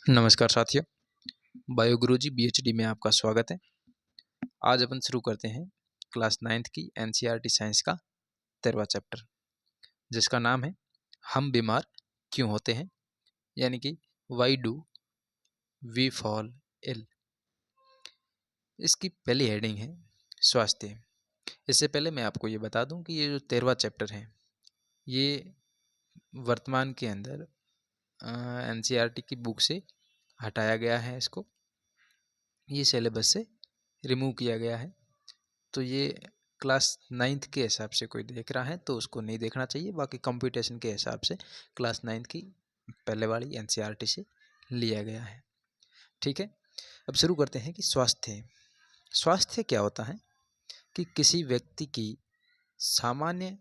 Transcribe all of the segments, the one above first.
नमस्कार साथियों, बायोगुरुजी बीएचडी में आपका स्वागत है। आज अपन शुरू करते हैं क्लास 9th की एनसीईआरटी साइंस का 13वां चैप्टर, जिसका नाम है हम बीमार क्यों होते हैं, यानी कि why do we fall ill. इसकी पहली हेडिंग है स्वास्थ्य। इससे पहले मैं आपको ये बता दूं कि ये जो 13वां चैप्टर है, ये वर्तमान के अंदर एनसीईआरटी की बुक से हटाया गया है। ये सिलेबस से रिमूव किया गया है। तो ये क्लास 9th के हिसाब से कोई देख रहा है तो उसको नहीं देखना चाहिए। बाकी कंप्यूटेशन के हिसाब से क्लास 9th की पहले वाली एनसीईआरटी से लिया गया है। ठीक है, अब शुरू करते हैं कि स्वास्थ्य क्या होता है कि किसी व्यक्ति की सामान्य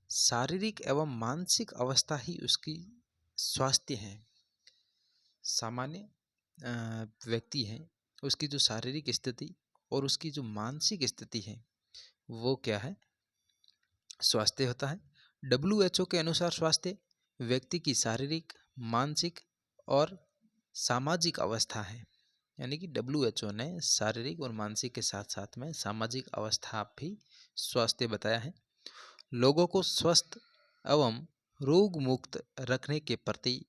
शारीरिक एवं मानसिक अवस्था ही उसकी स्वास्थ्य है। सामान्य व्यक्ति है, उसकी जो शारीरिक स्थिति और उसकी जो मानसिक स्थिति है वो क्या है, स्वास्थ्य होता है। WHO के अनुसार स्वास्थ्य व्यक्ति की शारीरिक, मानसिक और सामाजिक अवस्था है। यानी कि WHO ने शारीरिक और मानसिक के साथ साथ में सामाजिक अवस्था भी स्वास्थ्य बताया है। लोगों को स्वस्थ एवं रोग मुक्त रखने के प्रति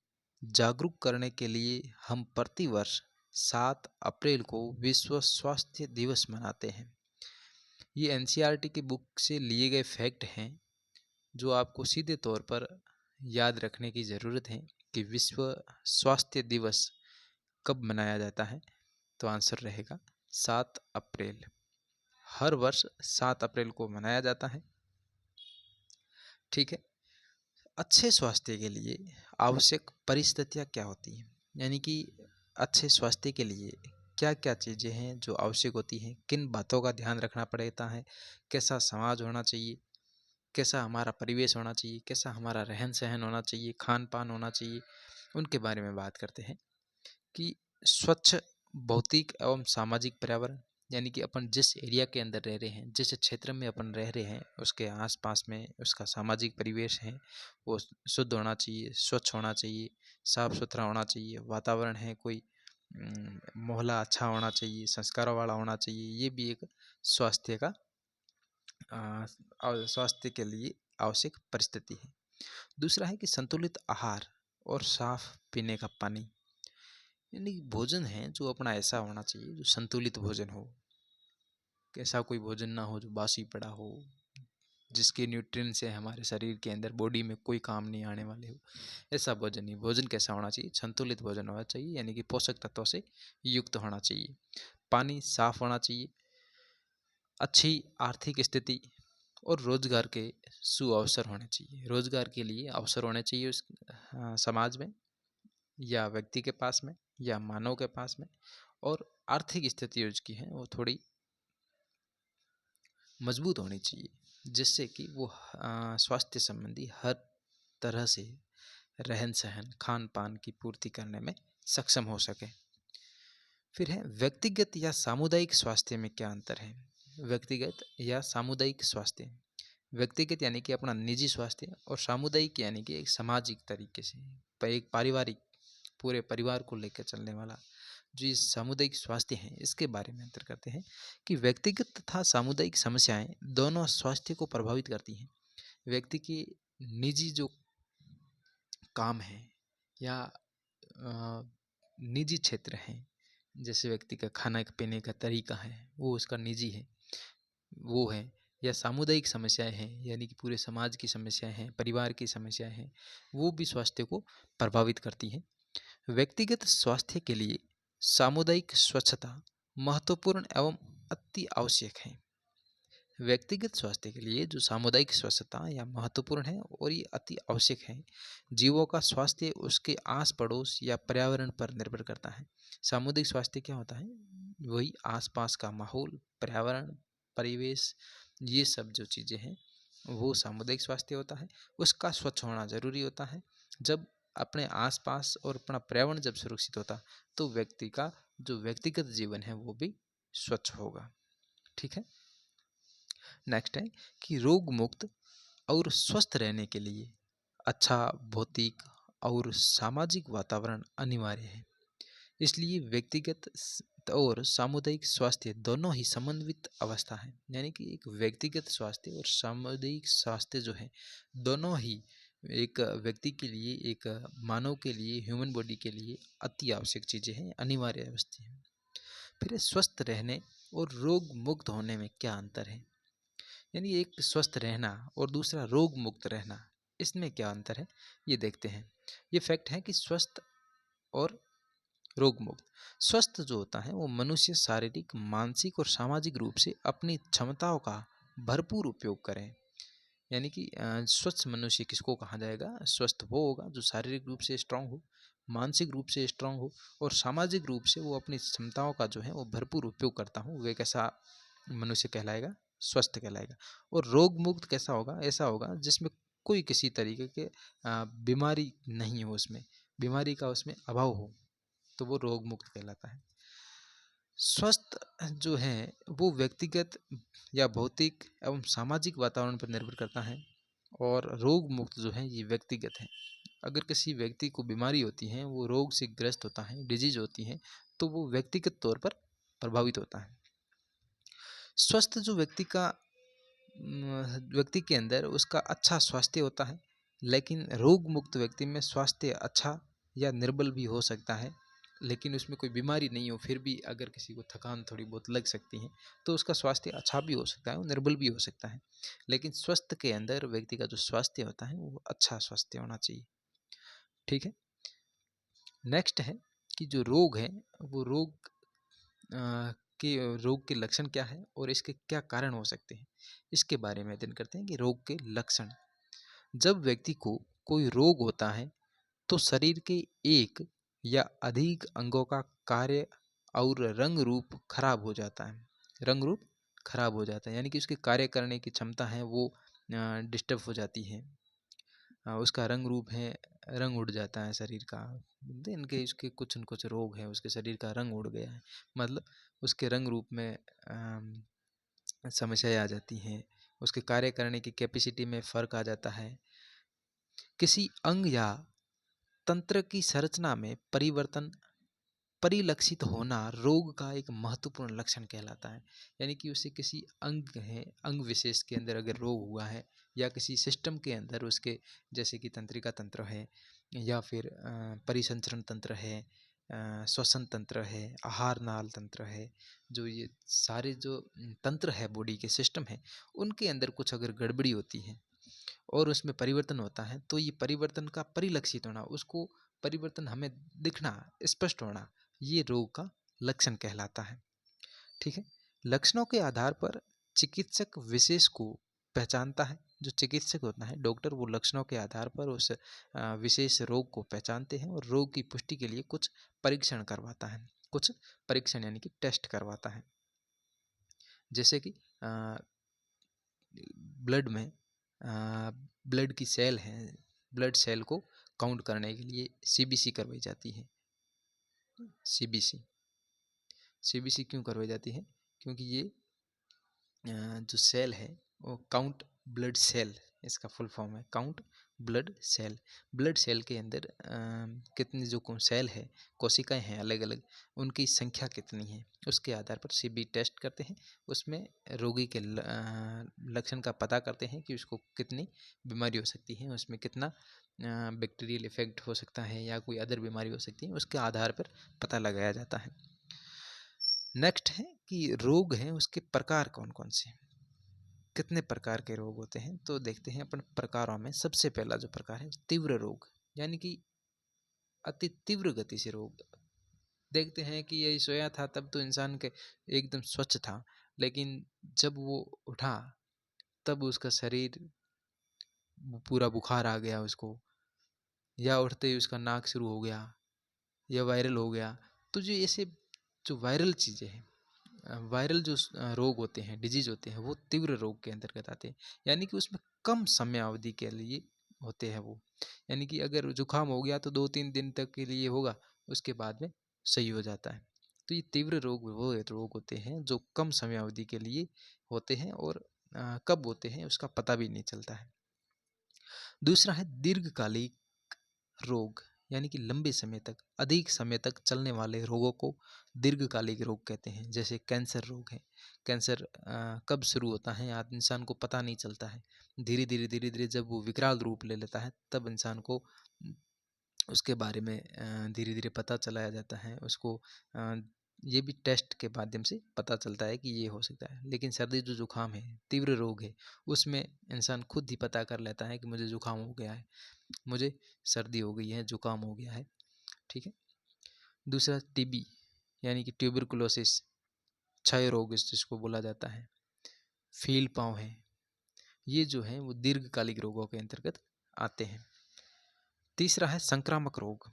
जागरूक करने के लिए हम प्रतिवर्ष 7 अप्रैल को विश्व स्वास्थ्य दिवस मनाते हैं। ये एनसीईआरटी की बुक से लिए गए फैक्ट हैं जो आपको सीधे तौर पर याद रखने की ज़रूरत है कि विश्व स्वास्थ्य दिवस कब मनाया जाता है। तो आंसर रहेगा 7 अप्रैल। हर वर्ष 7 अप्रैल को मनाया जाता है। ठीक है, अच्छे स्वास्थ्य के लिए आवश्यक परिस्थितियाँ क्या होती हैं, यानी कि अच्छे स्वास्थ्य के लिए क्या क्या चीज़ें हैं जो आवश्यक होती हैं, किन बातों का ध्यान रखना पड़ता है, कैसा समाज होना चाहिए, कैसा हमारा परिवेश होना चाहिए, कैसा हमारा रहन सहन होना चाहिए, खान पान होना चाहिए, उनके बारे में बात करते हैं। कि स्वच्छ भौतिक एवं सामाजिक पर्यावरण, यानी कि अपन जिस एरिया के अंदर रह रहे हैं, जिस क्षेत्र में अपन रह रहे हैं, उसके आसपास में उसका सामाजिक परिवेश है वो शुद्ध होना चाहिए, स्वच्छ होना चाहिए, साफ सुथरा होना चाहिए। वातावरण है कोई मोहल्ला अच्छा होना चाहिए, संस्कारों वाला होना चाहिए। ये भी एक स्वास्थ्य का स्वास्थ्य के लिए आवश्यक परिस्थिति है। दूसरा है कि संतुलित आहार और साफ पीने का पानी, यानी भोजन है जो अपना ऐसा होना चाहिए जो संतुलित भोजन हो। ऐसा कोई भोजन ना हो जो बासी पड़ा हो, जिसके न्यूट्रिएंट्स से हमारे शरीर के अंदर बॉडी में कोई काम नहीं आने वाले हो। ऐसा भोजन नहीं। भोजन कैसा होना चाहिए, संतुलित भोजन होना चाहिए, यानी कि पोषक तत्वों से युक्त होना चाहिए। पानी साफ होना चाहिए। अच्छी आर्थिक स्थिति और रोजगार के सुअवसर होने चाहिए। रोजगार के लिए अवसर होने चाहिए उस समाज में या व्यक्ति के पास में या मानव के पास में। और आर्थिक स्थिति उसकी है वो थोड़ी मजबूत होनी चाहिए, जिससे कि वो स्वास्थ्य संबंधी हर तरह से रहन सहन खान पान की पूर्ति करने में सक्षम हो सके। फिर है व्यक्तिगत या सामुदायिक स्वास्थ्य में क्या अंतर है। व्यक्तिगत या सामुदायिक स्वास्थ्य, व्यक्तिगत यानी कि अपना निजी स्वास्थ्य और सामुदायिक यानी कि एक सामाजिक तरीके से एक पारिवारिक पूरे परिवार को लेकर चलने वाला जो ये सामुदायिक स्वास्थ्य है, इसके बारे में अंतर करते हैं कि व्यक्तिगत तथा सामुदायिक समस्याएं दोनों स्वास्थ्य को प्रभावित करती हैं। व्यक्ति के निजी जो काम है या निजी क्षेत्र हैं, जैसे व्यक्ति का खाना पीने का तरीका है वो उसका निजी है वो है, या सामुदायिक समस्याएं हैं यानी कि पूरे समाज की समस्याएं हैं, परिवार की समस्याएं हैं, वो भी स्वास्थ्य को प्रभावित करती हैं। व्यक्तिगत स्वास्थ्य के लिए सामुदायिक स्वच्छता महत्वपूर्ण एवं अति आवश्यक है। व्यक्तिगत स्वास्थ्य के लिए जो सामुदायिक स्वच्छता या महत्वपूर्ण है और ये अति आवश्यक है। जीवों का स्वास्थ्य उसके आस पड़ोस या पर्यावरण पर निर्भर करता है। सामुदायिक स्वास्थ्य क्या होता है, वही आसपास का माहौल, पर्यावरण, परिवेश, ये सब जो चीज़ें हैं वो सामुदायिक स्वास्थ्य होता है। उसका स्वच्छ होना जरूरी होता है। जब अपने आसपास और अपना पर्यावरण जब सुरक्षित होता तो व्यक्ति का जो व्यक्तिगत जीवन है वो भी स्वच्छ होगा। ठीक है, नेक्स्ट है कि रोग मुक्त और स्वस्थ रहने के लिए अच्छा भौतिक और सामाजिक वातावरण अनिवार्य है। इसलिए व्यक्तिगत और सामुदायिक स्वास्थ्य दोनों ही समन्वित अवस्था है। यानी कि एक व्यक्तिगत स्वास्थ्य और सामुदायिक स्वास्थ्य जो है, दोनों ही एक व्यक्ति के लिए, एक मानव के लिए, ह्यूमन बॉडी के लिए अति आवश्यक चीज़ें हैं, अनिवार्य अवस्था है। फिर स्वस्थ रहने और रोग मुक्त होने में क्या अंतर है? यानी एक स्वस्थ रहना और दूसरा रोग मुक्त रहना, इसमें क्या अंतर है, ये देखते हैं। ये फैक्ट है कि स्वस्थ और रोग मुक्त, स्वस्थ जो होता है वो मनुष्य शारीरिक, मानसिक और सामाजिक रूप से अपनी क्षमताओं का भरपूर उपयोग करें। यानी कि स्वस्थ मनुष्य किसको कहा जाएगा? स्वस्थ वो होगा जो शारीरिक रूप से स्ट्रांग हो, मानसिक रूप से स्ट्रांग हो और सामाजिक रूप से वो अपनी क्षमताओं का जो है वो भरपूर उपयोग करता हो, वे कैसा मनुष्य कहलाएगा? स्वस्थ कहलाएगा। और रोग मुक्त कैसा होगा? ऐसा होगा जिसमें कोई किसी तरीके के बीमारी नहीं हो, उसमें बीमारी का उसमें अभाव हो, तो वो रोग मुक्त कहलाता है। स्वस्थ जो है वो व्यक्तिगत या भौतिक एवं सामाजिक वातावरण पर निर्भर करता है, और रोग मुक्त जो है ये व्यक्तिगत है। अगर किसी व्यक्ति को बीमारी होती है, वो रोग से ग्रस्त होता है, डिजीज होती है, तो वो व्यक्तिगत तौर पर प्रभावित होता है। स्वस्थ जो व्यक्ति के अंदर उसका अच्छा स्वास्थ्य होता है, लेकिन रोग मुक्त व्यक्ति में स्वास्थ्य अच्छा या निर्बल भी हो सकता है, लेकिन उसमें कोई बीमारी नहीं हो, फिर भी अगर किसी को थकान थोड़ी बहुत लग सकती है तो उसका स्वास्थ्य अच्छा भी हो सकता है और निर्बल भी हो सकता है। लेकिन स्वस्थ के अंदर व्यक्ति का जो स्वास्थ्य होता है वो अच्छा स्वास्थ्य होना चाहिए। ठीक है। नेक्स्ट है कि जो रोग है वो रोग के लक्षण क्या है और इसके क्या कारण हो सकते हैं, इसके बारे में अध्ययन करते हैं कि रोग के लक्षण। जब व्यक्ति को कोई रोग होता है तो शरीर के एक या अधिक अंगों का कार्य और रंग रूप खराब हो जाता है। रंग रूप खराब हो जाता है, यानी कि उसके कार्य करने की क्षमता है वो डिस्टर्ब हो जाती है। उसका रंग रूप है, रंग उड़ जाता है शरीर का। इनके इसके कुछ न कुछ रोग है, उसके शरीर का रंग उड़ गया है, मतलब उसके रंग रूप में समस्याएं आ जाती हैं, उसके कार्य करने की कैपेसिटी में फ़र्क आ जाता है। किसी अंग या तंत्र की संरचना में परिवर्तन परिलक्षित होना रोग का एक महत्वपूर्ण लक्षण कहलाता है। यानी कि उसे किसी अंग विशेष के अंदर अगर रोग हुआ है, या किसी सिस्टम के अंदर उसके, जैसे कि तंत्रिका तंत्र है, या फिर परिसंचरण तंत्र है, श्वसन तंत्र है, आहार नाल तंत्र है, जो ये सारे जो तंत्र है बॉडी के सिस्टम है, उनके अंदर कुछ अगर गड़बड़ी होती है और उसमें परिवर्तन होता है, तो ये परिवर्तन का परिलक्षित होना, उसको परिवर्तन हमें दिखना, स्पष्ट होना, ये रोग का लक्षण कहलाता है। ठीक है। लक्षणों के आधार पर चिकित्सक विशेष को पहचानता है। जो चिकित्सक होता है, डॉक्टर, वो लक्षणों के आधार पर उस विशेष रोग को पहचानते हैं और रोग की पुष्टि के लिए कुछ परीक्षण करवाता है, कुछ परीक्षण यानी कि टेस्ट करवाता है। जैसे कि ब्लड में ब्लड की सेल है, ब्लड सेल को काउंट करने के लिए सीबीसी करवाई जाती है। सीबीसी क्यों करवाई जाती है? क्योंकि ये जो सेल है वो काउंट ब्लड सेल, इसका फुल फॉर्म है count blood cell. Blood cell के अंदर कितनी जो सेल है, कोशिकाएं हैं अलग अलग, उनकी संख्या कितनी है, उसके आधार पर सीबी टेस्ट करते हैं। उसमें रोगी के लक्षण का पता करते हैं कि उसको कितनी बीमारी हो सकती है, उसमें कितना बैक्टीरियल इफेक्ट हो सकता है या कोई अदर बीमारी हो सकती है, उसके आधार पर पता लगाया जाता है। नेक्स्ट है कि रोग हैं उसके प्रकार कौन कौन से, कितने प्रकार के रोग होते हैं, तो देखते हैं अपन प्रकारों में। सबसे पहला जो प्रकार है तीव्र रोग, यानी कि अति तीव्र गति से रोग। देखते हैं कि यही सोया था तब तो इंसान के एकदम स्वच्छ था, लेकिन जब वो उठा तब उसका शरीर पूरा बुखार आ गया उसको, या उठते ही उसका नाक शुरू हो गया, या वायरल हो गया। तो जो ऐसे जो वायरल चीज़ें हैं, वायरल जो रोग होते हैं, डिजीज होते हैं, वो तीव्र रोग के अंतर्गत आते हैं। यानी कि उसमें कम समय अवधि के लिए होते हैं वो। यानी कि अगर जुकाम हो गया तो 2-3 दिन तक के लिए होगा, उसके बाद में सही हो जाता है। तो ये तीव्र रोग वो रोग होते हैं जो कम समय अवधि के लिए होते हैं, और कब होते हैं उसका पता भी नहीं चलता है। दूसरा है दीर्घकालिक रोग, यानी कि लंबे समय तक, अधिक समय तक चलने वाले रोगों को दीर्घकालिक रोग कहते हैं। जैसे कैंसर रोग है। कैंसर कब शुरू होता है आज इंसान को पता नहीं चलता है। धीरे धीरे जब वो विकराल रूप ले लेता है तब इंसान को उसके बारे में धीरे धीरे पता चलाया जाता है। उसको ये भी टेस्ट के माध्यम से पता चलता है कि ये हो सकता है। लेकिन सर्दी जो जुकाम है, तीव्र रोग है, उसमें इंसान खुद ही पता कर लेता है कि मुझे जुकाम हो गया है, मुझे सर्दी हो गई है, जुकाम हो गया है। ठीक है। दूसरा टीबी यानी कि ट्यूबरकुलोसिस, क्षय रोग जिसको बोला जाता है, फील पाँव है, ये जो है वो दीर्घकालिक रोगों के अंतर्गत आते हैं। तीसरा है संक्रामक रोग।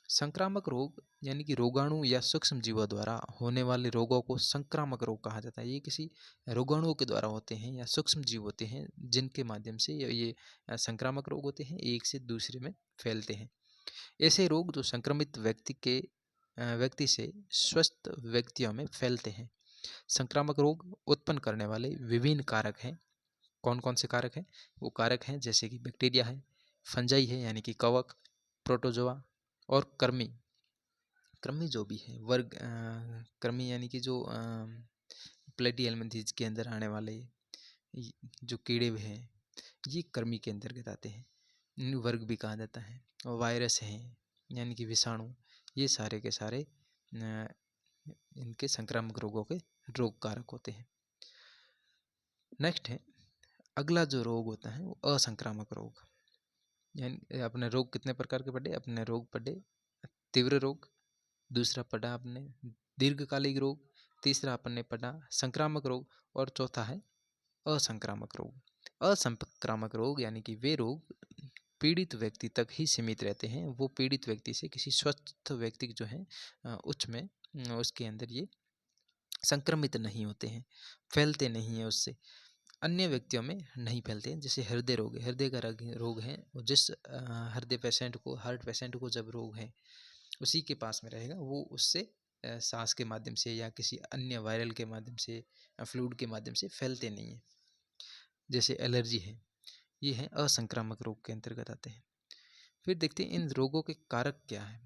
संक्रामक रोग यानी कि रोगाणु या सूक्ष्म जीवों द्वारा होने वाले रोगों को संक्रामक रोग कहा जाता है। ये किसी रोगाणुओं के द्वारा होते हैं या सूक्ष्म जीव होते हैं जिनके माध्यम से ये संक्रामक रोग होते हैं, एक से दूसरे में फैलते हैं। ऐसे रोग जो संक्रमित व्यक्ति से स्वस्थ व्यक्तियों में फैलते हैं। संक्रामक रोग उत्पन्न करने वाले विभिन्न कारक हैं। कौन कौन से कारक हैं? वो कारक हैं जैसे कि बैक्टीरिया है, फंजाई है यानी कि कवक, प्रोटोजोआ और कृमि। कृमि जो भी है वर्ग, कृमि यानी कि जो प्लेटिहेल्मिन्थेस के अंदर आने वाले जो कीड़े हैं, ये कृमि के अंतर्गत आते हैं। इन वर्ग भी कहा जाता है। और वायरस हैं यानी कि विषाणु, ये सारे के सारे इनके संक्रामक रोगों के रोग कारक होते हैं। नेक्स्ट है अगला जो रोग होता है वो असंक्रामक रोग। यानी अपने रोग कितने प्रकार के पढ़े? अपने रोग पढ़े तीव्र रोग, दूसरा पढ़ा आपने दीर्घकालिक रोग, तीसरा आपने पढ़ा संक्रामक रोग और चौथा है असंक्रामक रोग। असंक्रामक रोग यानी कि वे रोग पीड़ित व्यक्ति तक ही सीमित रहते हैं। वो पीड़ित व्यक्ति से किसी स्वस्थ व्यक्ति जो है उसके अंदर ये संक्रमित नहीं होते हैं, फैलते नहीं हैं उससे, अन्य व्यक्तियों में नहीं फैलते हैं। जैसे हृदय रोग है, हृदय का रोग है, जिस हृदय पेशेंट को, हार्ट पेशेंट को जब रोग है उसी के पास में रहेगा, वो उससे सांस के माध्यम से या किसी अन्य वायरल के माध्यम से, फ्लूइड के माध्यम से फैलते नहीं हैं। जैसे एलर्जी है, ये है असंक्रामक रोग के अंतर्गत आते हैं। फिर देखते हैं इन रोगों के कारक क्या है।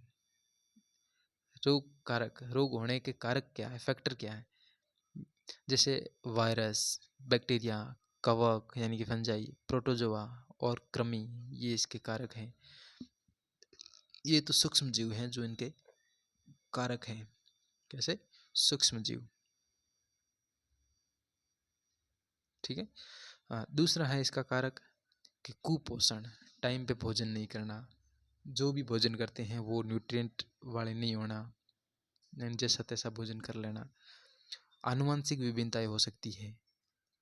रोग होने के कारक क्या है, फैक्टर क्या है? जैसे वायरस, बैक्टीरिया, कवक यानी कि फंजाई, प्रोटोजोआ और कृमि, ये इसके कारक हैं। ये तो सूक्ष्म जीव हैं जो इनके कारक हैं। कैसे? सूक्ष्म जीव। ठीक है। दूसरा है इसका कारक कि कुपोषण, टाइम पे भोजन नहीं करना, जो भी भोजन करते हैं वो न्यूट्रिएंट वाले नहीं होना, जैसा तैसा भोजन कर लेना। आनुवंशिक विभिन्नताएं हो सकती है।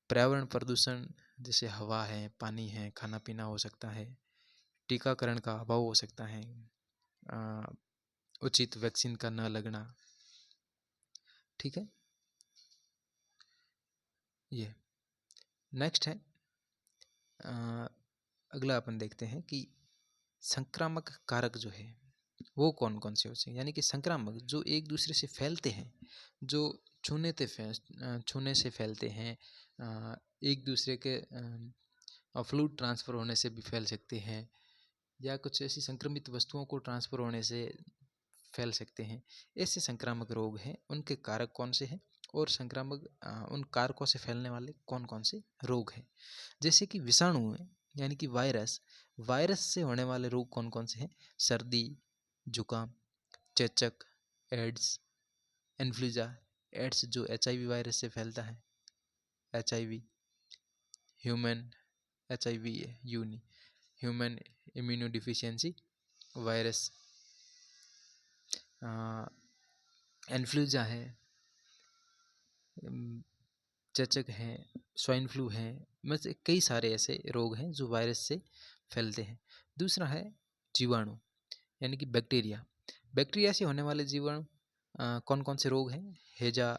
पर्यावरण प्रदूषण, जैसे हवा है, पानी है, खाना पीना हो सकता है। टीकाकरण का अभाव हो सकता है। उचित वैक्सीन का न लगना। ठीक है। ये नेक्स्ट है अगला अपन देखते हैं कि संक्रामक कारक जो है वो कौन कौन से होते हैं। यानी कि संक्रामक जो एक दूसरे से फैलते हैं, जो छूने से फैलते हैं, एक दूसरे के फ्लूइड ट्रांसफ़र होने से भी फैल सकते हैं, या कुछ ऐसी संक्रमित वस्तुओं को ट्रांसफ़र होने से फैल सकते हैं। ऐसे संक्रामक रोग हैं, उनके कारक कौन से हैं और संक्रामक उन कारकों से फैलने वाले कौन कौन से रोग हैं। जैसे कि विषाणु है यानी कि वायरस, वायरस से होने वाले रोग कौन कौन से हैं? सर्दी, जुकाम, चेचक, एड्स, इन्फ्लुएंजा। एड्स जो HIV वायरस से फैलता है, HIV, ह्यूमन HIV यूनी human immunodeficiency virus, influenza है, चेचक है, स्वाइन फ्लू है, मतलब कई सारे ऐसे रोग हैं जो वायरस से फैलते हैं। दूसरा है जीवाणु यानी कि बैक्टीरिया। बैक्टीरिया से होने वाले जीवाणु कौन कौन से रोग हैं? हैजा,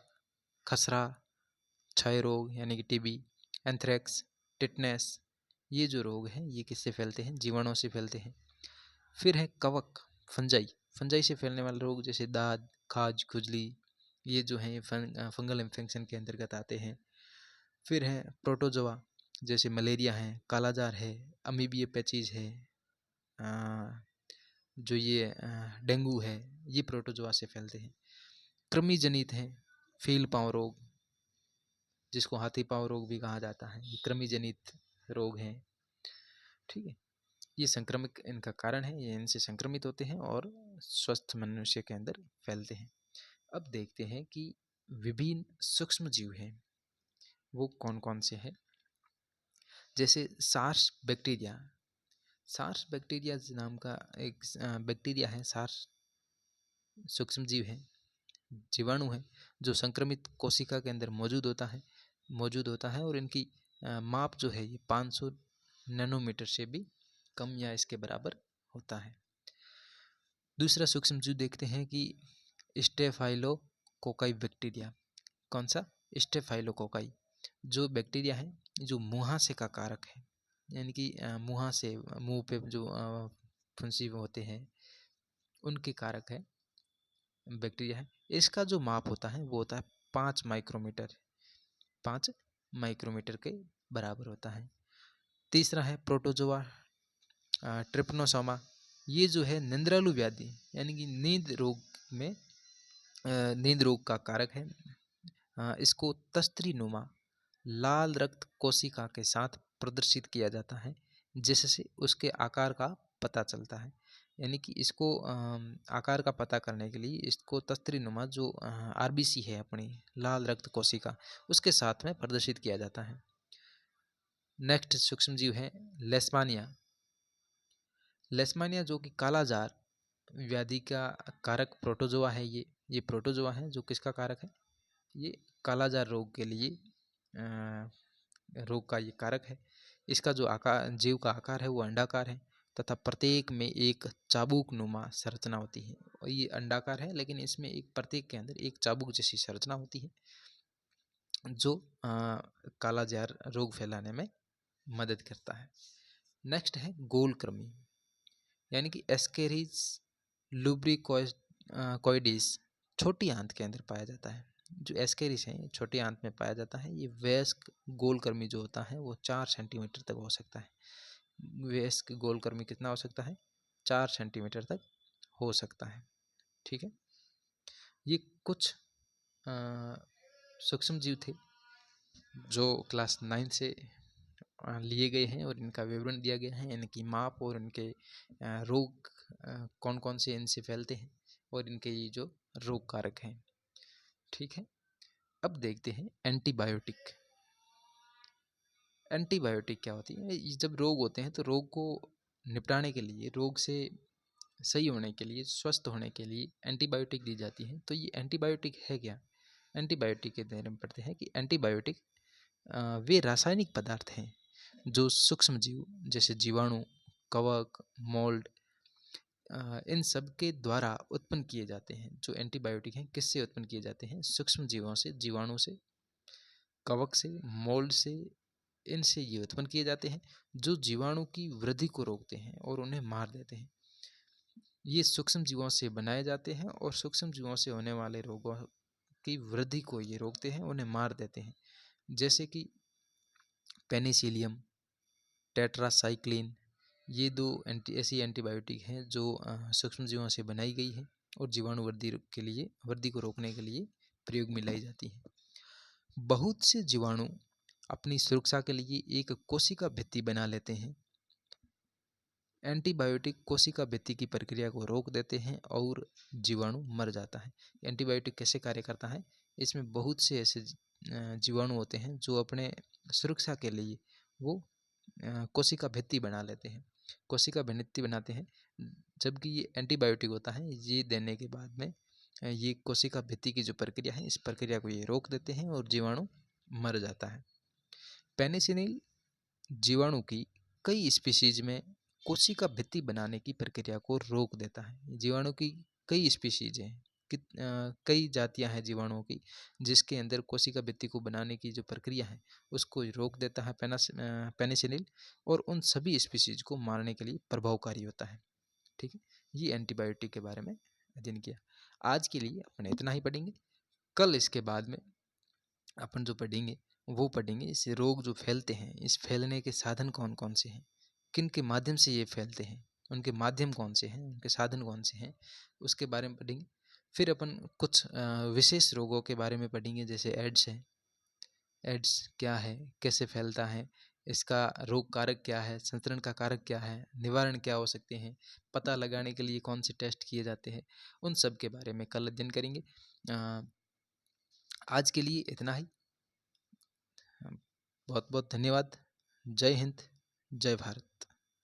खसरा, क्षय रोग यानी कि टीबी, एंथ्रेक्स, टिटनेस, ये जो रोग हैं ये किससे फैलते हैं? जीवाणुओं से फैलते हैं। फिर है कवक, फंजाई, फंजाई से फैलने वाले रोग जैसे दाद, खाज, खुजली, ये जो हैं फंगल इन्फेक्शन के अंतर्गत आते हैं। फिर है प्रोटोजोआ, जैसे मलेरिया है, कालाजार है, अमीबिया पैचिज है, जो ये डेंगू है, ये प्रोटोजोआ से फैलते हैं। कृमि जनित हैं, फील पाँव रोग, जिसको हाथी पाँव रोग भी कहा जाता है, ये कृमि जनित रोग हैं। ठीक है, ये संक्रमित इनका कारण है, ये इनसे संक्रमित होते हैं और स्वस्थ मनुष्य के अंदर फैलते हैं। अब देखते हैं कि विभिन्न सूक्ष्म जीव हैं, वो कौन कौन से हैं। जैसे सार्स बैक्टीरिया, सार्स बैक्टीरिया नाम का एक बैक्टीरिया है, सार्स सूक्ष्म जीव है, जीवाणु है, जो संक्रमित कोशिका के अंदर मौजूद होता है और इनकी माप जो है ये 500 नैनोमीटर से भी कम या इसके बराबर होता है। दूसरा सूक्ष्म जीव देखते हैं कि स्टेफाइलोकोकाई बैक्टीरिया। कौन सा? स्टेफाइलोकोकाई, जो बैक्टीरिया है जो मुहासे का कारक है, यानी कि मुहासे, मुंह पे जो फुंसी होते हैं उनके कारक है बैक्टीरिया है। इसका जो माप होता है वो होता है 5 माइक्रोमीटर, 5 माइक्रोमीटर के बराबर होता है। तीसरा है प्रोटोजोआ ट्रिपनोसोमा, ये जो है निंद्रालु व्याधि यानी कि नींद रोग का कारक है। इसको तस्त्री नुमा लाल रक्त कोशिका के साथ प्रदर्शित किया जाता है, जिससे उसके आकार का पता चलता है। यानी कि इसको आकार का पता करने के लिए इसको तस्त्री नुमा जो आरबीसी है अपनी लाल रक्त कोशिका, उसके साथ में प्रदर्शित किया जाता है। नेक्स्ट सूक्ष्म जीव है लेस्मानिया। लेस्मानिया जो कि कालाजार व्याधि का कारक प्रोटोजोआ है, ये प्रोटोजोआ है जो किसका कारक है, ये कालाजार रोग के लिए रोग का ये कारक है। इसका जो आकार, जीव का आकार है वो अंडाकार है तथा प्रत्येक में एक चाबुक नुमा संरचना होती है। और ये अंडाकार है लेकिन इसमें एक प्रत्येक के अंदर एक चाबुक जैसी संरचना होती है, जो कालाजार रोग फैलाने में मदद करता है। नेक्स्ट है गोलकृमि, यानी कि एस्केरिस लुब्रिकोइडिस, छोटी आंत के अंदर पाया जाता है। जो एस्केरिस है छोटी आंत में पाया जाता है। ये वयस्क गोलकृमि जो होता है वो 4 सेंटीमीटर तक हो सकता है। वयस्क गोलकृमि कितना हो सकता है? 4 सेंटीमीटर तक हो सकता है। ठीक है, ये कुछ सूक्ष्म जीव थे जो क्लास 9 से लिए गए हैं और इनका विवरण दिया गया है, इनकी माप और इनके रोग कौन कौन से इनसे फैलते हैं और इनके ये जो रोग कारक हैं। ठीक है, अब देखते हैं एंटीबायोटिक। एंटीबायोटिक क्या होती है? जब रोग होते हैं तो रोग को निपटाने के लिए, रोग से सही होने के लिए, स्वस्थ होने के लिए एंटीबायोटिक दी जाती है। तो ये एंटीबायोटिक है क्या? एंटीबायोटिक के बारे में पढ़ते हैं कि एंटीबायोटिक वे रासायनिक पदार्थ हैं जो सूक्ष्म जीव जैसे जीवाणु, कवक, मोल्ड, इन सब के द्वारा उत्पन्न किए जाते हैं। जो एंटीबायोटिक हैं किससे उत्पन्न किए जाते हैं? सूक्ष्म जीवों से, जीवाणु से, कवक से, मोल्ड से, इनसे ये उत्पन्न किए जाते हैं, जो जीवाणु की वृद्धि को रोकते हैं और उन्हें मार देते हैं। ये सूक्ष्म जीवों से बनाए जाते हैं और सूक्ष्म जीवों से होने वाले रोगों की वृद्धि को ये रोकते हैं, उन्हें मार देते हैं। जैसे कि पेनिसिलियम, टेट्रासाइक्लिन, ये 2 ऐसी एंटीबायोटिक हैं जो सूक्ष्म जीवों से बनाई गई है और जीवाणु वृद्धि को रोकने के लिए प्रयोग में लाई जाती है। बहुत से जीवाणु अपनी सुरक्षा के लिए एक कोशिका भित्ति बना लेते हैं। एंटीबायोटिक कोशिका भित्ति की प्रक्रिया को रोक देते हैं और जीवाणु मर जाता है। एंटीबायोटिक कैसे कार्य करता है? इसमें बहुत से ऐसे जीवाणु होते हैं जो अपने सुरक्षा के लिए वो कोशिका भित्ति बना लेते हैं, कोशिका भित्ति बनाते हैं। जबकि ये एंटीबायोटिक होता है, ये देने के बाद में ये कोशिका भित्ति की जो प्रक्रिया है, इस प्रक्रिया को ये रोक देते हैं और जीवाणु मर जाता है। पेनिसिलिन जीवाणु की कई स्पीशीज में कोशिका भित्ति बनाने की प्रक्रिया को रोक देता है। जीवाणु की कई स्पीशीज हैं, कई जातियां हैं जीवाणुओं की, जिसके अंदर कोशिका भित्ति को बनाने की जो प्रक्रिया है उसको रोक देता है पेनिसिलिन, और उन सभी स्पीशीज को मारने के लिए प्रभावकारी होता है। ठीक है, ये एंटीबायोटिक के बारे में अध्ययन किया। आज के लिए अपन इतना ही पढ़ेंगे। कल इसके बाद में अपन जो पढ़ेंगे वो पढ़ेंगे इस रोग जो फैलते हैं, इस फैलने के साधन कौन कौन से हैं, किन के माध्यम से ये फैलते हैं, उनके माध्यम कौन से हैं, उनके साधन कौन से हैं, उसके बारे में पढ़ेंगे। फिर अपन कुछ विशेष रोगों के बारे में पढ़ेंगे, जैसे एड्स है। एड्स क्या है, कैसे फैलता है, इसका रोग कारक क्या है, संचरण का कारक क्या है, निवारण क्या हो सकते हैं, पता लगाने के लिए कौन से टेस्ट किए जाते हैं, उन सब के बारे में कल अध्ययन करेंगे। आज के लिए इतना ही। बहुत बहुत धन्यवाद। जय हिंद, जय भारत।